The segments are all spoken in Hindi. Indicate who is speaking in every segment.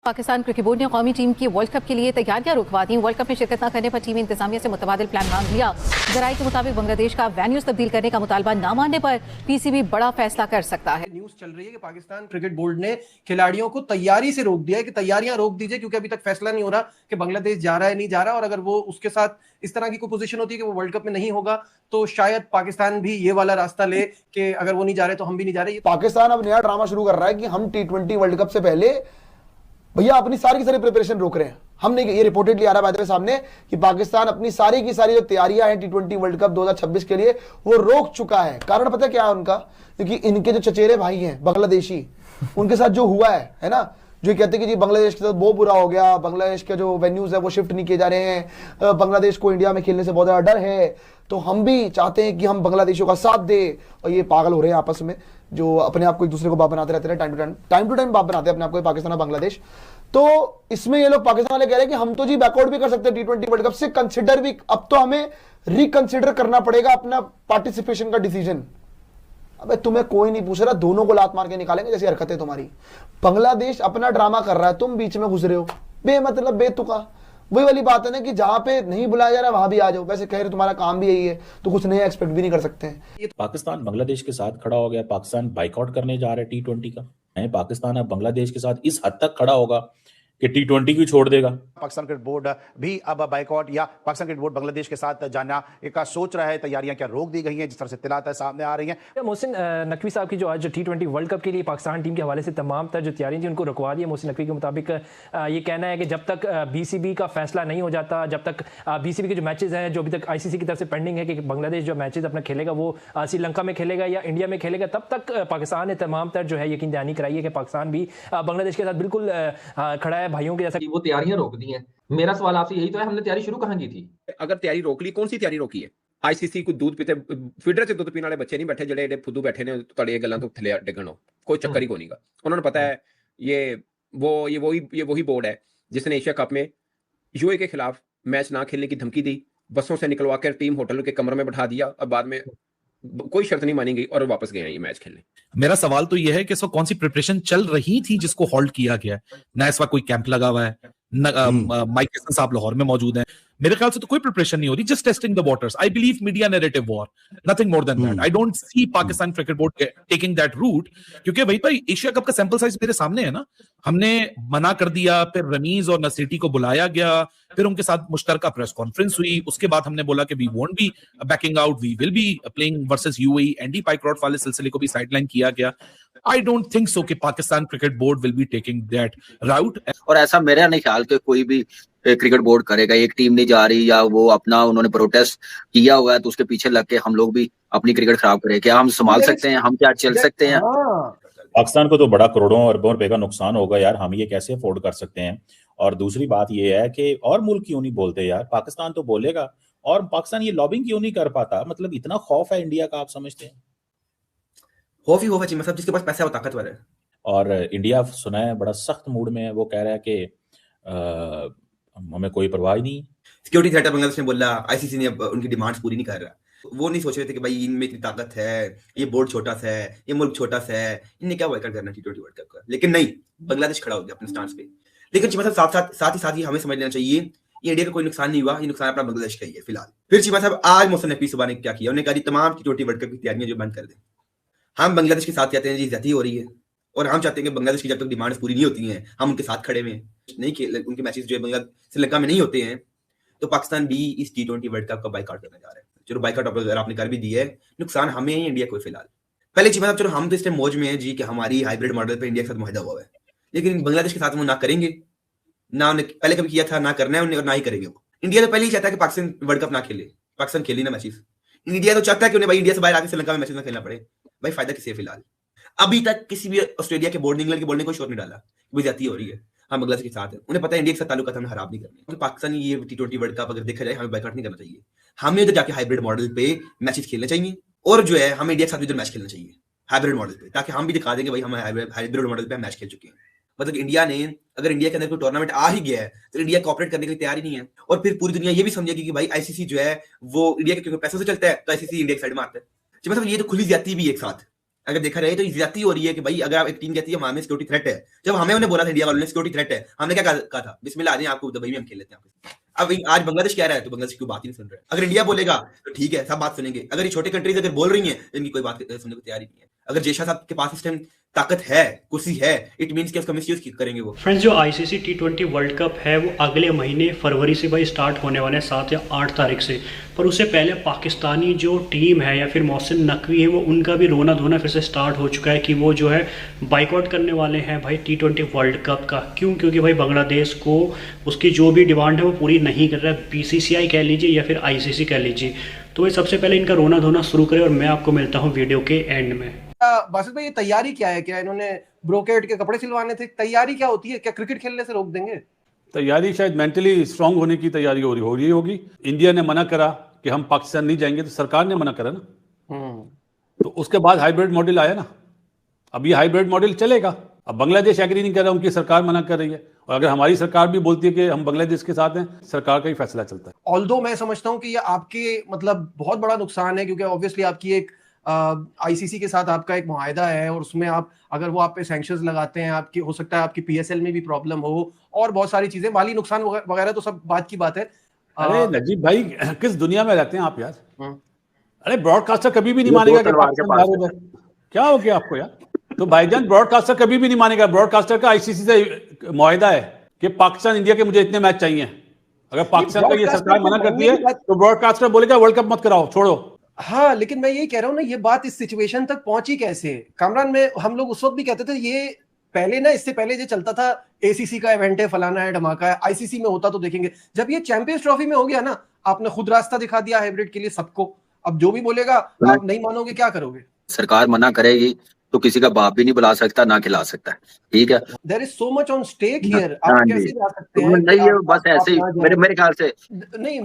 Speaker 1: पाकिस्तान क्रिकेट बोर्ड ने कौमी टीम की वर्ल्ड कप के लिए तैयारियां रुकवा दी। वर्ल्ड कप में शिरकत न करने पर टीम इंतजामिया से मुतबादिल प्लान मांग लिया। जराये के मुताबिक बांग्लादेश का वेन्यूज तब्दील करने का मुतालबा न मानने पर पीसीबी बड़ा फैसला कर सकता है।
Speaker 2: न्यूज चल रही है कि पाकिस्तान क्रिकेट बोर्ड ने खिलाड़ियों को तैयारी से रोक दिया है कि तैयारियां रोक दीजिए, क्योंकि अभी तक फैसला नहीं हो रहा कि बांग्लादेश जा रहा है नहीं जा रहा, और अगर वो उसके साथ इस तरह की कोई पोजीशन होती है कि वो वर्ल्ड कप में नहीं होगा तो शायद पाकिस्तान भी ये वाला रास्ता ले कि अगर वो नहीं जा रहे तो हम भी नहीं जा रहे।
Speaker 3: पाकिस्तान अब नया ड्रामा शुरू कर रहा है कि हम T20 वर्ल्ड कप से पहले भैया अपनी सारी की सारी प्रिपरेशन रोक रहे हैं। हमने ये रिपोर्टेडली आ रहा है सामने कि पाकिस्तान अपनी सारी की सारी जो तैयारियां हैं T20 वर्ल्ड कप 2026 के लिए वो रोक चुका है। कारण पता है क्या है उनका? क्योंकि इनके जो चचेरे भाई हैं बांग्लादेशी, उनके साथ जो हुआ है ना, जो कहते हैं कि जी बांग्लादेश के साथ बहुत बुरा हो गया, बांग्लादेश के जो वेन्यूज है वो शिफ्ट नहीं किए जा रहे हैं, बांग्लादेश को इंडिया में खेलने से बहुत ज्यादा डर है, तो हम भी चाहते हैं कि हम बांग्लादेशियों का साथ दें। और ये पागल हो रहे हैं आपस में, जो अपने आप को एक दूसरे को बाप बनाते रहते हैं, टाइम टू टाइम बाप बनाते हैं अपने आप को, पाकिस्तान और बांग्लादेश। तो इसमें ये लोग पाकिस्तान वाले कह रहे हैं कि हम तो जी बैकआउट भी कर सकते हैं T20 वर्ल्ड कप से, कंसिडर भी, अब तो हमें रिकंसिडर करना पड़ेगा अपना पार्टिसिपेशन का डिसीजन। अबे तुम्हें कोई नहीं पूछ रहा, दोनों को लात मार के निकालेंगे जैसी हरकतें तुम्हारी। बांग्लादेश अपना ड्रामा कर रहा है, तुम बीच में घुस रहे हो बेमतलब बेतुका। वही वाली बात है ना कि जहां पे नहीं बुलाया जा रहा वहां भी आ जाओ। वैसे कह रहे तुम्हारा काम भी यही है तो कुछ नया एक्सपेक्ट भी नहीं कर सकते हैं।
Speaker 4: पाकिस्तान बांग्लादेश के साथ खड़ा हो गया, पाकिस्तान बाइकआउट करने जा रहा है T20 का। पाकिस्तान अब बांग्लादेश के साथ इस हद तक खड़ा होगा कि T20 भी छोड़ देगा।
Speaker 5: पाकिस्तान क्रिकेट बोर्ड भी अब बाइकआउट या पाकिस्तान क्रिकेट बोर्ड बांग्लादेश के साथ जाना का सोच रहा है। तैयारियां क्या रोक दी गई हैं जिस तरह से तिलात सामने आ रही हैं।
Speaker 6: मोहसिन नकवी साहब की जो आज T20 वर्ल्ड कप के लिए पाकिस्तान टीम के हवाले से तमाम तर जो तैयारियां थी उनको रुकवा दिया। मोहसिन नकवी के मुताबिक ये कहना है कि जब तक BCB का फैसला नहीं हो जाता, जब तक BCB के जो मैचेस हैं जो अभी तक ICC की तरफ से पेंडिंग है कि बांग्लादेश जो मैचेस अपना खेलेगा वो श्रीलंका में खेलेगा या इंडिया में खेलेगा, तब तक पाकिस्तान ने तमाम तर जो है यकीन दहानी कराई है कि पाकिस्तान भी बांग्लादेश के साथ बिल्कुल खड़ा है भाइयों के जैसा।
Speaker 7: वो तैयारियां रोक दी हैं। मेरा सवाल आपसे यही तो है, हमने तैयारी शुरू कहां की थी?
Speaker 8: अगर तैयारी रोक ली, कौन सी तैयारी रोकी है? ICC को दूध पीते फीडर से दूध पीने वाले बच्चे नहीं बैठे जेडे फुद्दू बैठे ने तड़े गल्लां तो थले डिगण हो, कोई चक्कर ही कोनी का। उन्होंने पता है ये वही बोर्ड है जिसने एशिया कप में यूए के खिलाफ मैच ना खेलने की धमकी दी, बसों से निकलवा कर टीम होटल के कमरे में बैठा दिया और बाद में कोई शर्त नहीं मानी गई और वापस गए ये मैच खेलने।
Speaker 9: मेरा सवाल तो यह है कि इस वक्त कौन सी प्रिपरेशन चल रही थी जिसको हॉल्ट किया गया? ना इस वक्त कोई कैंप लगा हुआ है, माइक किसन साहब लाहौर में मौजूद हैं, मेरे ख्याल से तो कोई प्रिपरेशन नहीं हो रही, just testing the waters. I believe media narrative war, nothing more than that. I don't see Pakistan cricket board taking that route, क्योंकि भाई भाई एशिया कप का सैंपल साइज मेरे सामने है ना। हमने मना कर दिया, फिर रमीज और नसीटी को बुलाया गया, फिर उनके साथ मुश्तरका प्रेस कॉन्फ्रेंस हुई, उसके बाद हमने बोला कि we won't be backing out, we will be playing versus UAE। Andy Pycroft वाले सिलसिले को भी साइडलाइन किया गया। आई डोंट थिंक सो कि Pakistan cricket board will be taking that राउट।
Speaker 10: और ऐसा मेरा नहीं ख्याल कि कोई भी क्रिकेट बोर्ड करेगा। एक टीम नहीं जा रही या वो अपना उन्होंने प्रोटेस्ट किया हुआ है तो उसके पीछे लग के हम लोग भी अपनी क्रिकेट खराब करें? क्या हम संभाल सकते हैं? हम क्या चल सकते हैं?
Speaker 4: पाकिस्तान को तो बड़ा करोड़ों अरबों रुपए का नुकसान होगा यार, हम ये कैसे अफोर्ड कर सकते हैं? और दूसरी बात ये है कि और मुल्क क्यों नहीं बोलते यार? पाकिस्तान तो बोलेगा, और पाकिस्तान ये लॉबिंग क्यों नहीं कर पाता? मतलब इतना खौफ है इंडिया का, आप समझते हैं?
Speaker 11: खौफ ही होगा मतलब जिसके पास पैसा है वो ताकतवर है।
Speaker 4: और इंडिया सुना है बड़ा सख्त मूड में है, वो कह रहा है कि हमें कोई परवाह ही नहीं।
Speaker 11: सिक्योरिटी थ्रेट बांग्लादेश ने बोला, ICC ने उनकी डिमांड्स पूरी नहीं कर रहा। वो नहीं सोच रहे थे कि भाई इनमें इतनी ताकत है, ये बोर्ड छोटा सा है, ये मुल्क छोटा सा है, इन्हें क्या बॉयकॉट करना T20 वर्ल्ड कप का। लेकिन नहीं, बांग्लादेश खड़ा हो गया अपने स्टांस पे। लेकिन चीमा साहब साथ ही हमें समझ लेना चाहिए ये इंडिया का कोई नुकसान नहीं हुआ, ये नुकसान अपना बांग्लादेश का ही है फिलहाल। फिर चीमा साहब आज मोहसिन नकवी सुबह ने क्या किया, उन्होंने कहा तमाम T20 वर्ल्ड कप की तैयारियां जो बंद कर दें। हम बांग्लादेश के साथ कहते हैं जी ज्यादती हो रही है और हम चाहते हैं कि बांग्लादेश की जब तक डिमांड्स पूरी नहीं होती हैं हम उनके साथ खड़े में नहीं खेल, उनके मैचेस जो श्रीलंका में नहीं होते हैं तो पाकिस्तान भी इस T20 वर्ल्ड कप का बाइकआउट करने जा रहा है। चलो बाइकआउट अगर आपने कर भी दी है, नुकसान हमें ही इंडिया को फिलहाल। पहले चीज मतलब चलो हम तो इस टाइम मौज में है जी कि हमारी हाइब्रिड मॉडल पे इंडिया के साथ मुआहदा हुआ है, लेकिन बांग्लादेश के साथ वो ना करेंगे, ना उन्हें पहले कभी किया था, ना करना है उन्हें और ना ही करेंगे वो। इंडिया तो पहले ही चाहता है कि पाकिस्तान वर्ल्ड कप ना खेले, पाकिस्तान खेले ना मैचेस। इंडिया तो चाहता है कि उन्हें भाई इंडिया से बाहर आके श्रीलंका में मैचेस ना खेलना पड़े। भाई फायदा किसी है फिलहाल? अभी तक किसी भी ऑस्ट्रेलिया के बोर्ड, इंग्लैंड के बोर्ड ने कोई शोर नहीं डाला वो ज्यादती हो रही है। हम बांग्लादेश के साथ है, उन्हें पता है इंडिया के साथ ताल्लुकात हमें खराब नहीं करने। तो पाकिस्तानी ये T20 वर्ल्ड कप अगर देखा जाए हमें बाइकआउट नहीं करना चाहिए, हमें उधर जाके हाइब्रिड मॉडल पे मैचेस खेलने चाहिए और जो है हमें इंडिया के साथ उधर मैच खेलना चाहिए हाइब्रिड मॉडल पे, ताकि हम भी दिखा देंगे भाई हम हाइब्रिड मॉडल पे मैच खेल चुके हैं। मतलब इंडिया ने अगर इंडिया के अंदर कोई टूर्नामेंट आ ही गया है तो इंडिया कोऑपरेट करने के लिए तैयार ही नहीं है, और फिर पूरी दुनिया ये भी समझेगी कि भाई ICC जो है वो इंडिया के क्योंकि पैसों से चलता है तो ICC इंडिया की साइड में आता है। मतलब ये तो खुली जाती भी एक साथ अगर देखा रहे तो ज्यादती हो रही है कि भाई अगर आप एक टीम कहती है हमें सिक्योरिटी थ्रेट है, जब हमें उन्हें बोला था इंडिया वालों ने सिक्योरिटी थ्रेट है, हमने क्या कहा था, बिस्मिल्लाह आ जाइए आपको दुबई में हम खेल लेते हैं। अब आज बांग्लादेश कह रहा है तो बांग्लादेश की बात ही नहीं सुन रहे। अगर इंडिया बोलेगा तो ठीक है, सब बात सुनेंगे। अगर ये छोटे कंट्रीज अगर बोल रही हैं तो इनकी कोई बात सुनने को तैयार ही नहीं है। अगर जयशाह साहब के पास इस टाइम ताकत है, कुर्सी है, इट मींस कि उसका मिसयूज करेंगे वो।
Speaker 12: फ्रेंड्स, जो आईसीसी T20 वर्ल्ड कप है वो अगले महीने फरवरी से भाई स्टार्ट होने वाले हैं, 7 या 8 तारीख से। पर उससे पहले पाकिस्तानी जो टीम है या फिर मोहसिन नकवी है, वो उनका भी रोना धोना फिर से स्टार्ट हो चुका है कि वो जो है बाइकआउट करने वाले हैं भाई T20 वर्ल्ड कप का। क्यों? क्योंकि भाई बांग्लादेश को उसकी जो भी डिमांड है वो पूरी नहीं कर रहा है, BCCI कह लीजिए या फिर ICC कह लीजिए। तो भाई सबसे पहले इनका रोना धोना शुरू करें और मैं आपको मिलता हूँ वीडियो के एंड में।
Speaker 2: बासित भाई, ये तैयारी क्या है? क्या इन्होंने ब्रोकेट के कपड़े सिलवाने थे? तैयारी क्या होती है? क्या क्रिकेट खेलने से रोक देंगे?
Speaker 13: तैयारी शायद मेंटली स्ट्रांग होने की तैयारी हो रही होगी। इंडिया ने मना करा कि हम पाकिस्तान नहीं जाएंगे, तो सरकार ने मना करा ना, तो उसके बाद हाइब्रिड मॉडल आया ना। अब ये हाइब्रिड मॉडल चलेगा। अब बांग्लादेश एग्री नहीं कर रहा, उनकी सरकार मना कर रही है, और अगर हमारी सरकार भी बोलती है कि हम बांग्लादेश के साथ हैं, सरकार का ही फैसला चलता है।
Speaker 2: ऑल्दो मैं समझता हूं कि ये आपके मतलब बहुत बड़ा नुकसान है, क्योंकि ऑब्वियसली आपकी एक आईसीसी के साथ आपका एक मुआहदा है, और उसमें आप अगर वो आप पे सैंक्शंस लगाते हैं, आपकी हो सकता है आपकी PSL में भी प्रॉब्लम हो और बहुत सारी चीजें, माली नुकसान वगैरह तो सब बात की बात है।
Speaker 13: अरे नजीब भाई, किस दुनिया में रहते हैं आप यार? अरे ब्रॉडकास्टर कभी भी नहीं मानेगा कि पाकिस्तान, क्या हो गया आपको यार? तो भाईजान, ब्रॉडकास्टर कभी भी नहीं मानेगा। ब्रॉडकास्टर का आईसीसी से मुआहदा है कि पाकिस्तान इंडिया के मुझे इतने मैच चाहिए। अगर पाकिस्तान का ये सरकार मना करती है तो ब्रॉडकास्टर बोलेगा वर्ल्ड कप मत कराओ, छोड़ो।
Speaker 2: हाँ, लेकिन मैं यही कह रहा हूँ ना, ये बात इस सिचुएशन तक पहुंची कैसे? कामरान में हम लोग उस वक्त भी कहते थे ये पहले ना, इससे पहले जो चलता था ACC का इवेंट है, फलाना है, धमाका है, ICC में होता तो देखेंगे। जब ये चैंपियंस ट्रॉफी में हो गया ना, आपने खुद रास्ता दिखा दिया हाइब्रिड के लिए सबको। अब जो भी बोलेगा आप नहीं मानोगे, क्या करोगे?
Speaker 10: सरकार मना करेगी तो किसी का बाप भी नहीं बुला सकता, ना खिला सकता है, ठीक है।
Speaker 2: There is so much on stake here. आप कैसे जा सकते हैं?
Speaker 10: नहीं, ये बस ऐसे ही मेरे ख्याल से
Speaker 2: नहीं।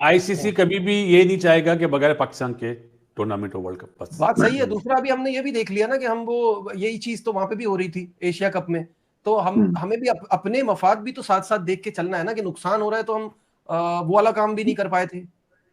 Speaker 13: आईसीसी कभी भी ये नहीं चाहेगा कि बगैर पाकिस्तान के टूर्नामेंट हो वर्ल्ड कप। बस
Speaker 2: बात सही है। दूसरा भी हमने ये भी देख लिया ना कि हम वो यही चीज तो वहां पे भी हो रही थी एशिया कप में, तो हमें भी अपने मफाद भी तो साथ साथ देख के चलना है ना, कि नुकसान हो रहा है तो हम वो वाला काम भी नहीं कर पाए थे,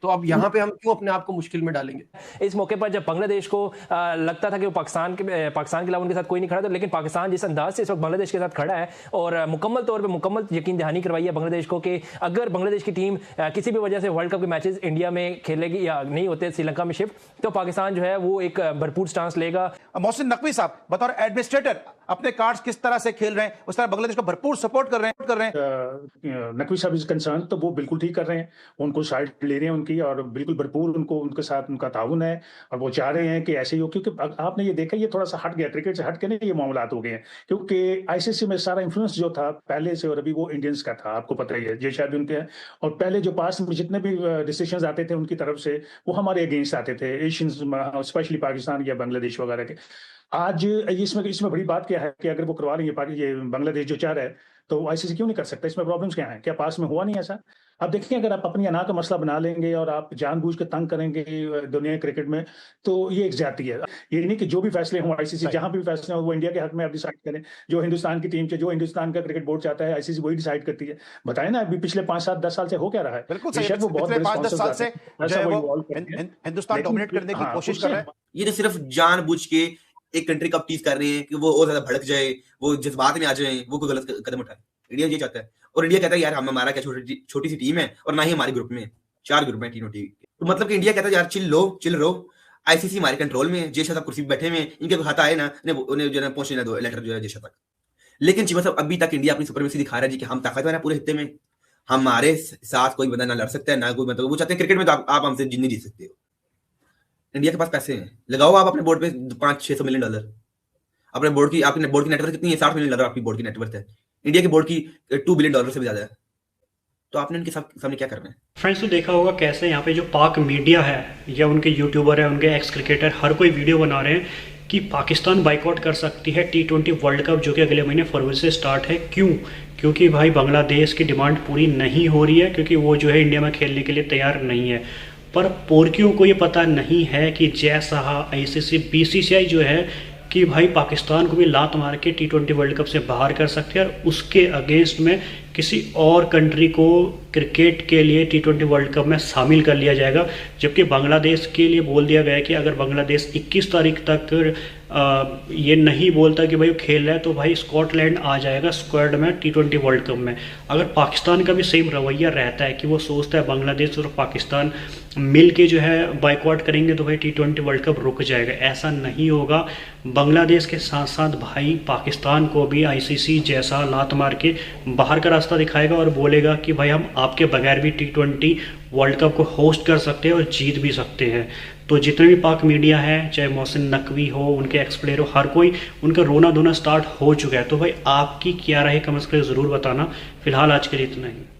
Speaker 2: तो अब यहाँ पे हम क्यों अपने आप को मुश्किल में डालेंगे?
Speaker 6: इस मौके पर जब बांग्लादेश को लगता था कि वो पाकिस्तान के अलावा उनके साथ कोई नहीं खड़ा था, लेकिन पाकिस्तान जिस अंदाज से इस वक्त बांग्लादेश के साथ खड़ा है और मुकम्मल तौर पे मुकम्मल यकीन दहानी करवाई है बांग्लादेश को कि अगर बांग्लादेश की टीम किसी भी वजह से वर्ल्ड कप के मैचेस इंडिया में खेलेगी या नहीं होते श्रीलंका में शिफ्ट, तो पाकिस्तान जो है वो एक भरपूर स्टांस लेगा।
Speaker 5: मोहसिन नकवी साहब बतौर एडमिनिस्ट्रेटर अपने कार्ड्स किस तरह से खेल रहे हैं, उस तरह बांग्लादेश को भरपूर सपोर्ट कर रहे हैं।
Speaker 14: नकवी साहब इज कंसर्न, तो वो बिल्कुल ठीक कर रहे हैं, उनको साइड ले रहे हैं उनकी, और बिल्कुल भरपूर उनको उनके साथ उनका ताउन है, और वो चाह रहे हैं कि ऐसे ही हो। क्योंकि आपने ये देखा, ये थोड़ा सा हट गया, क्रिकेट से हट के नहीं ये मामलात हो गए हैं, क्योंकि आईसीसी में सारा इन्फ्लुएंस जो था पहले से और अभी वो इंडियंस का था, आपको पता ही है, ये शायद उनके हैं। और पहले जो पास में जितने भी डिसीजंस आते थे उनकी तरफ से, वो हमारे अगेंस्ट आते थे, एशियंस स्पेशली पाकिस्तान या बांग्लादेश वगैरह के। आज इसमें बड़ी बात क्या है कि अगर वो करवा रही है, ये बांग्लादेश जो चाह रहा है, तो आईसीसी क्यों नहीं कर सकता? इसमें प्रॉब्लम्स क्या हैं? क्या पास में हुआ नहीं ऐसा? अब देखिए, अगर आप अपनी अना का मसला बना लेंगे और आप जानबूझ के तंग करेंगे दुनिया क्रिकेट में, तो ये एक ज्यादती है। ये नहीं कि जो भी फैसले हों आईसीसी, जहां भी फैसले हों वो इंडिया के हक में आप डिसाइड करें। जो हिंदुस्तान की टीम से, जो हिंदुस्तान का क्रिकेट बोर्ड चाहता है, आईसीसी वही डिसाइड करती है। बताए ना, अभी पिछले 5, 7, 10 साल से हो क्या रहा है?
Speaker 5: बिल्कुल सही है, पिछले 5, 10 साल से हिंदुस्तान डोमिनेट करने की कोशिश कर रहे हैं।
Speaker 11: ये तो सिर्फ जानबूझ के एक कंट्री का टीज कर रहे हैं कि वो और ज्यादा भड़क जाए, वो जज्बात में आ जाए, वो कोई गलत कदम उठाए। इंडिया ये चाहता है, और इंडिया कहता है यार हमारा क्या छोटी सी टीम है, और ना ही हमारे ग्रुप में 4 ग्रुप में T20, तो मतलब कि इंडिया कहता है यार चिल रहो, आईसीसी हमारे कंट्रोल में, जयशाह साहब कुर्सी पे बैठे में, इनके कोई हाथ आए ना, उन्हें जो है पहुंचने दो लेटर जो है जयशाह तक। लेकिन चीमा साहब अभी तक इंडिया अपनी सुपरमेसी दिखा रहा है जी कि हम ताकतवर हैं पूरे हिस्से में, हमारे साथ कोई बंदा ना लड़ सकता है, ना कोई मतलब, वो चाहते हैं क्रिकेट में तो आप हमसे जिंदगी जीत सकते हो। इंडिया के पास पैसे हैं, लगाओ आप अपने बोर्ड पे $500-600 मिलियन। अपने बोर्ड की नेटवर्थ कितनी है? $60 मिलियन आपकी बोर्ड की नेटवर्थ है। इंडिया की बोर्ड की $2 बिलियन से भी ज्यादा है। तो आपने उनके सामने क्या करना है?
Speaker 12: फ्रेंड्स, तो देखा होगा कैसे यहाँ पे जो पाक मीडिया है या उनके यूट्यूबर है, उनके एक्स क्रिकेटर, हर कोई वीडियो बना रहे हैं कि पाकिस्तान बाइकआउट कर सकती है T20 वर्ल्ड कप, जो कि अगले महीने फरवरी से स्टार्ट है। क्यों? क्योंकि भाई बांग्लादेश की डिमांड पूरी नहीं हो रही है, क्योंकि वो जो है इंडिया में खेलने के लिए तैयार नहीं है। पर पोर्कियों को ये पता नहीं है कि जैसा ICC BCCI जो है कि भाई पाकिस्तान को भी लात मार के T20 वर्ल्ड कप से बाहर कर सकते हैं, और उसके अगेंस्ट में किसी और कंट्री को क्रिकेट के लिए T20 वर्ल्ड कप में शामिल कर लिया जाएगा, जबकि बांग्लादेश के लिए बोल दिया गया है कि अगर बांग्लादेश 21 तारीख तक ये नहीं बोलता कि भाई वो खेल रहा है तो भाई स्कॉटलैंड आ जाएगा स्क्वाड में T20 वर्ल्ड कप में। अगर पाकिस्तान का भी सेम रवैया रहता है कि वो सोचता है बांग्लादेश और पाकिस्तान मिल के जो है बाइकआउट करेंगे तो भाई T20 वर्ल्ड कप रुक जाएगा, ऐसा नहीं होगा। बांग्लादेश के साथ साथ भाई पाकिस्तान को भी ICC जैसा लात मार के बाहर का रास्ता दिखाएगा और बोलेगा कि भाई हम आपके बगैर भी T20 वर्ल्ड कप को होस्ट कर सकते हैं और जीत भी सकते हैं। तो जितने भी पाक मीडिया है, चाहे मोहसिन नकवी हो, उनके एक्स प्लेयर हो, हर कोई उनका रोना धोना स्टार्ट हो चुका है। तो भाई आपकी क्या राय कमेंट्स करके ज़रूर बताना। फिलहाल आज के लिए इतना ही।